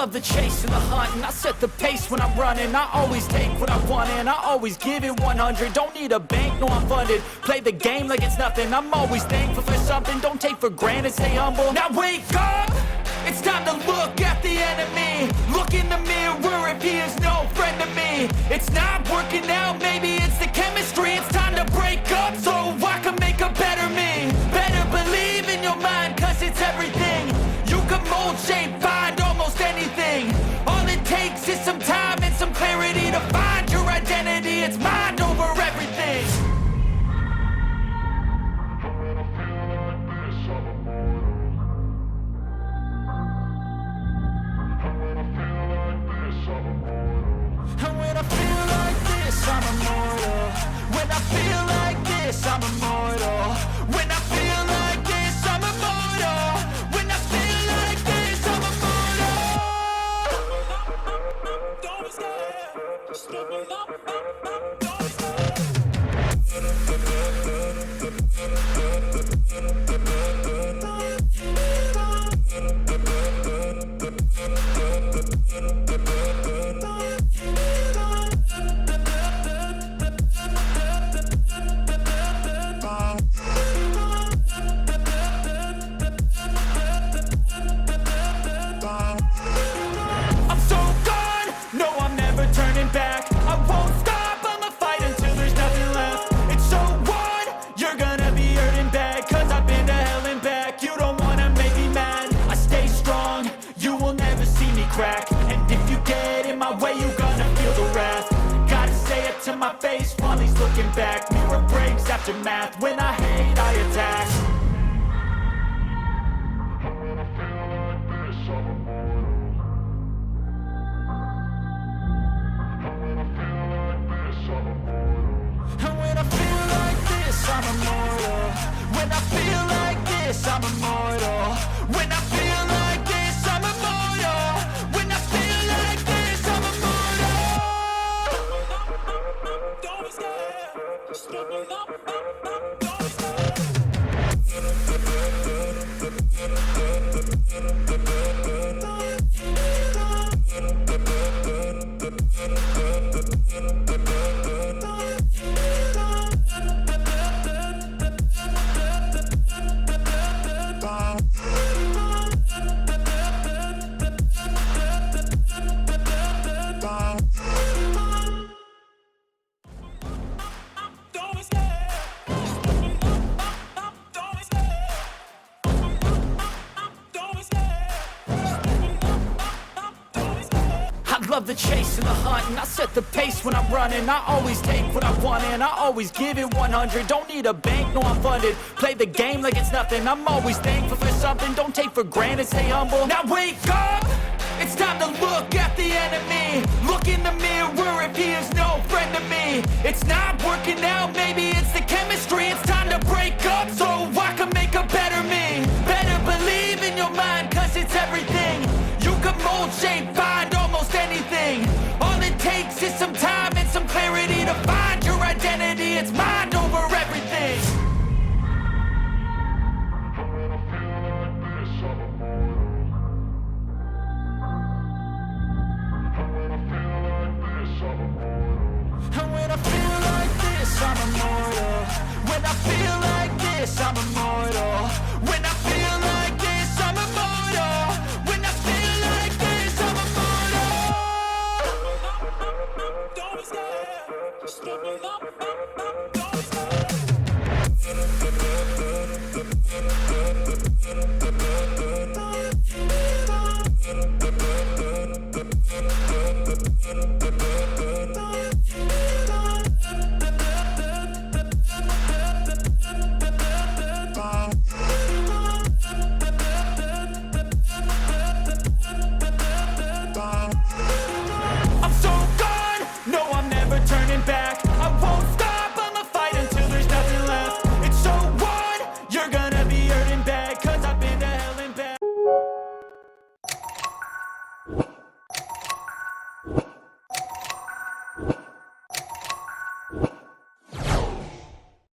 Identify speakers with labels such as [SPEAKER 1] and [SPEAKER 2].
[SPEAKER 1] love the chase and the hunt, and I set the pace when I'm running. I always take what I want and I always give it 100. Don't need a bank, no I'm funded. Play the game like it's nothing. I'm always thankful for something. Don't take for granted, stay humble. Now wake up! It's time to look at the enemy. Look in the mirror if he is no friend to me. It's not working out, maybe it's the chemistry. It's time to break up so I can make a better me. Better believe in your mind, cause it's everything. You can mold, shape, find almost anything. All it takes is some time and some clarity to find your identity. It's mind over everything. And when I feel like this, I'm immortal. When I feel like this, I'm immortal. When I feel like this, I'm immortal. When I feel like this, I'm immortal. Don't be scared. Just give me love. Don't be scared. I'm so gone, no I'm never turning back. I won't stop, I'ma fight until there's nothing left. It's so what? You're gonna be hurting bad, cause I've been to hell and back. You don't wanna make me mad, I stay strong. You will never see me crack. And if you get in my way, you're gonna feel the wrath. Gotta say it to my face while he's looking back. Mirror breaks after math, when I hate I attack. And when I feel like this, I'm immortal. When I feel like this, I'm immortal. When I feel like this, I'm immortal. When I feel like this, I'm immortal. Don't be scared. Just give me love. Don't be scared. I love the chase and the hunt, and I set the pace when I'm running. I always take what I want and I always give it 100. Don't need a bank, no I'm funded. Play the game like it's nothing. I'm always thankful for something. Don't take for granted, stay humble. Now wake up! It's time to look at the enemy. Look in the mirror if he is no friend to me. It's not working out, maybe it's the chemistry. It's time to break up so I can make a better me. Better believe in your mind, cause it's everything. You can mold, shape, find almost anything. All it takes is some time and some clarity to find your identity. It's mind over everything. And when I feel like this, I'm immortal. When I feel like this, I'm immortal. When I